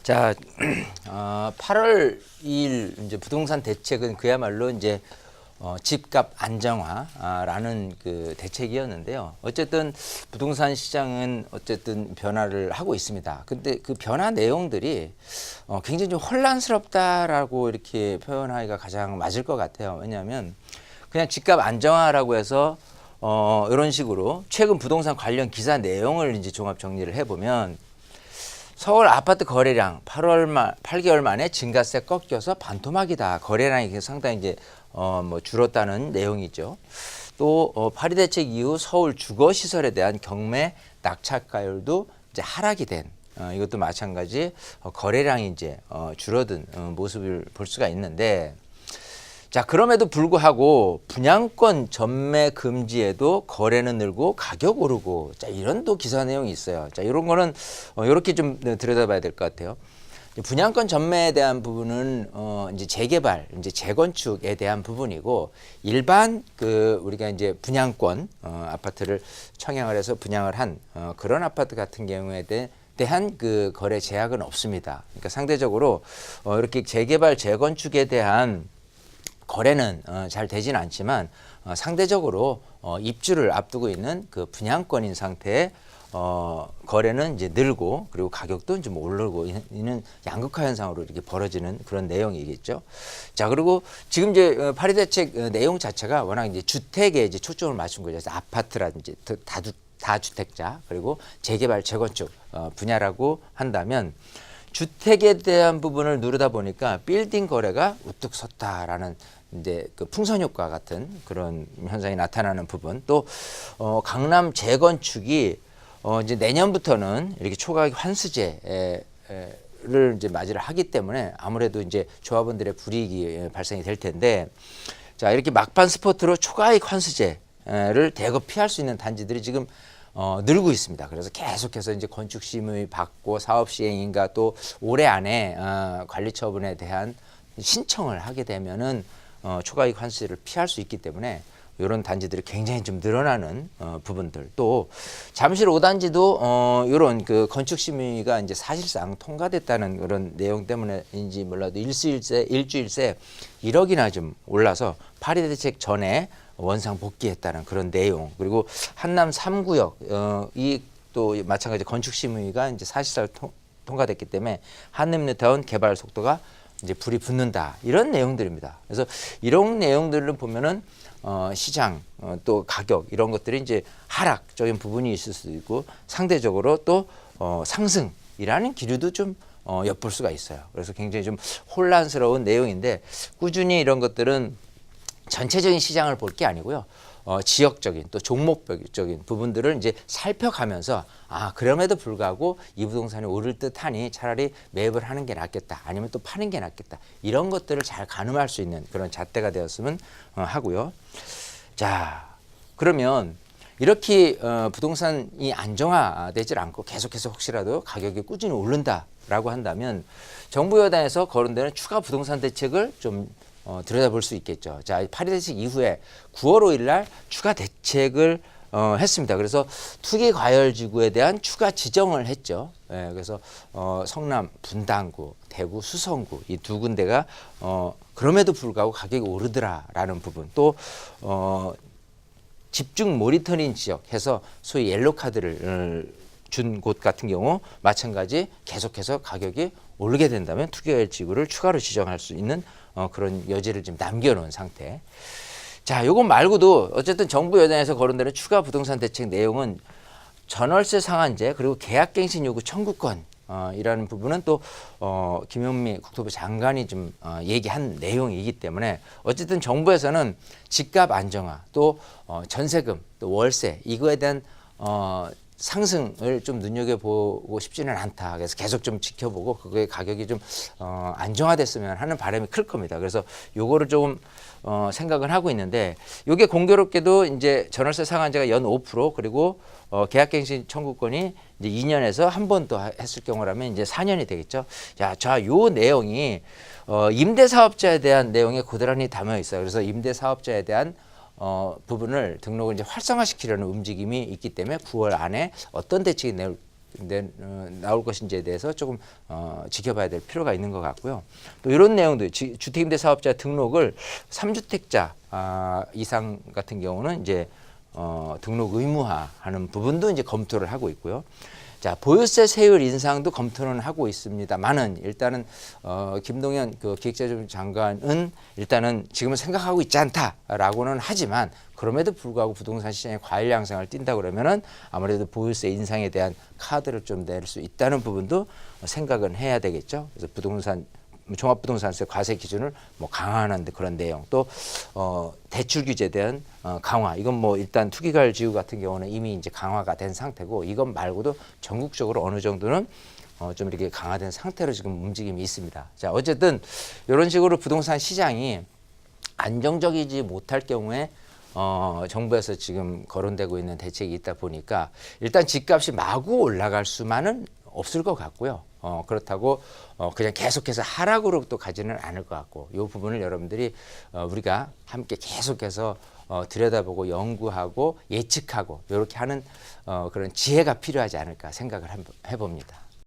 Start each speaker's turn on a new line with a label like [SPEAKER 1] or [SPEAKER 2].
[SPEAKER 1] 자, 8월 2일 이제 부동산 대책은 그야말로 이제 집값 안정화라는 그 대책이었는데요. 어쨌든 부동산 시장은 어쨌든 변화를 하고 있습니다. 근데 그 변화 내용들이 굉장히 좀 혼란스럽다라고 이렇게 표현하기가 가장 맞을 것 같아요. 왜냐하면 그냥 집값 안정화라고 해서 이런 식으로 최근 부동산 관련 기사 내용을 이제 종합 정리를 해보면 서울 아파트 거래량 8개월 만에 증가세 꺾여서 반토막이다. 거래량이 상당히 이제 줄었다는 내용이죠. 또 파리 대책 이후 서울 주거 시설에 대한 경매 낙찰가율도 이제 하락이 된 이것도 마찬가지 거래량이 이제 줄어든 모습을 볼 수가 있는데, 자, 그럼에도 불구하고 분양권 전매 금지에도 거래는 늘고 가격 오르고, 자, 이런 또 기사 내용이 있어요. 자, 이런 거는 이렇게 좀 들여다봐야 될 것 같아요. 분양권 전매에 대한 부분은 이제 재개발, 이제 재건축에 대한 부분이고, 일반 그 우리가 이제 분양권 아파트를 청약을 해서 분양을 한 그런 아파트 같은 경우에 대한 그 거래 제약은 없습니다. 그러니까 상대적으로 이렇게 재개발, 재건축에 대한 거래는 잘 되지는 않지만 상대적으로 입주를 앞두고 있는 그 분양권인 상태의 거래는 이제 늘고, 그리고 가격도 좀 오르고 있는 양극화 현상으로 이렇게 벌어지는 그런 내용이겠죠. 자, 그리고 지금 이제 파리 대책 내용 자체가 워낙 이제 주택에 이제 초점을 맞춘 거죠. 그래서 아파트라든지 다주택자, 그리고 재개발, 재건축 분야라고 한다면, 주택에 대한 부분을 누르다 보니까 빌딩 거래가 우뚝 섰다라는 이제 그 풍선 효과 같은 그런 현상이 나타나는 부분, 또 강남 재건축이 이제 내년부터는 이렇게 초과액 환수제를 이제 맞이를 하기 때문에 아무래도 이제 조합원들의 불이익이 발생이 될 텐데, 자, 이렇게 막판 스포트로 초과액 환수제를 대거 피할 수 있는 단지들이 지금 늘고 있습니다. 그래서 계속해서 이제 건축 심의 받고 사업 시행인가 또 올해 안에 관리 처분에 대한 신청을 하게 되면은 초과이익 환수를 피할 수 있기 때문에 이런 단지들이 굉장히 좀 늘어나는 부분들, 또 잠실 5단지도 이런 그 건축 심의가 이제 사실상 통과됐다는 그런 내용 때문에인지 몰라도 일주일 새 1억이나 좀 올라서 파리 대책 전에 원상 복귀했다는 그런 내용, 그리고 한남 3구역 이 또 마찬가지 건축 심의가 이제 사실상 통과됐기 때문에 한림뉴타운 개발 속도가 이제 불이 붙는다, 이런 내용들입니다. 그래서 이런 내용들을 보면은 시장 또 가격 이런 것들이 이제 하락적인 부분이 있을 수도 있고, 상대적으로 또 상승이라는 기류도 좀 엿볼 수가 있어요. 그래서 굉장히 좀 혼란스러운 내용인데, 꾸준히 이런 것들은 전체적인 시장을 볼 게 아니고요. 지역적인 또 종목적인 부분들을 이제 살펴가면서, 그럼에도 불구하고 이 부동산이 오를 듯하니 차라리 매입을 하는 게 낫겠다, 아니면 또 파는 게 낫겠다, 이런 것들을 잘 가늠할 수 있는 그런 잣대가 되었으면 하고요. 자, 그러면 이렇게 부동산이 안정화되질 않고 계속해서 혹시라도 가격이 꾸준히 오른다라고 한다면, 정부 여당에서 거론되는 추가 부동산 대책을 좀 들여다볼 수 있겠죠. 자, 파리 대책 이후에 9월 5일 날 추가 대책을 했습니다. 그래서 투기 과열 지구에 대한 추가 지정을 했죠. 그래서 성남 분당구, 대구 수성구 이 두 군데가 그럼에도 불구하고 가격이 오르더라라는 부분, 또 집중 모니터링 지역 해서 소위 옐로 카드를 준 곳 같은 경우 마찬가지 계속해서 가격이 오르게 된다면 투기과열 지구를 추가로 지정할 수 있는 그런 여지를 좀 남겨놓은 상태. 자, 요거 말고도 어쨌든 정부 여당에서 거론되는 추가 부동산 대책 내용은 전월세 상한제, 그리고 계약갱신 요구 청구권 이라는 부분은 또 김현미 국토부 장관이 좀 얘기한 내용이기 때문에, 어쨌든 정부에서는 집값 안정화, 또 전세금, 또 월세 이거에 대한 상승을 좀 눈여겨보고 싶지는 않다. 그래서 계속 좀 지켜보고 그거의 가격이 좀 안정화됐으면 하는 바람이 클 겁니다. 그래서 요거를 좀 생각을 하고 있는데, 요게 공교롭게도 이제 전월세 상한제가 연 5%, 그리고 계약갱신 청구권이 이제 2년에서 한 번 더 했을 경우라면 이제 4년이 되겠죠. 자, 요 내용이 임대사업자에 대한 내용에 고스란히 담여 있어요. 그래서 임대사업자에 대한 부분을 등록을 이제 활성화시키려는 움직임이 있기 때문에 9월 안에 어떤 대책이 나올 것인지에 대해서 조금 지켜봐야 될 필요가 있는 것 같고요. 또 이런 내용도 주택임대 사업자 등록을 3주택자 이상 같은 경우는 이제 등록 의무화하는 부분도 이제 검토를 하고 있고요. 자, 보유세 세율 인상도 검토는 하고 있습니다만은 일단은 김동연 그 기획재정 장관은 일단은 지금은 생각하고 있지 않다라고는 하지만 그럼에도 불구하고 부동산 시장의 과열 양상을 띈다 그러면은 아무래도 보유세 인상에 대한 카드를 좀 낼 수 있다는 부분도 생각은 해야 되겠죠. 그래서 부동산 종합부동산세 과세 기준을 뭐 강화하는 그런 내용 또 대출 규제에 대한 강화 이건 뭐 일단 투기과열 지구 같은 경우는 이미 이제 강화가 된 상태고 이것 말고도 전국적으로 어느 정도는 좀 이렇게 강화된 상태로 지금 움직임이 있습니다. 자, 어쨌든 이런 식으로 부동산 시장이 안정적이지 못할 경우에 정부에서 지금 거론되고 있는 대책이 있다 보니까 일단 집값이 마구 올라갈 수만은 없을 것 같고요. 그렇다고 그냥 계속해서 하락으로 또 가지는 않을 것 같고 이 부분을 여러분들이 우리가 함께 계속해서 들여다보고 연구하고 예측하고 이렇게 하는 그런 지혜가 필요하지 않을까 생각을 해봅니다.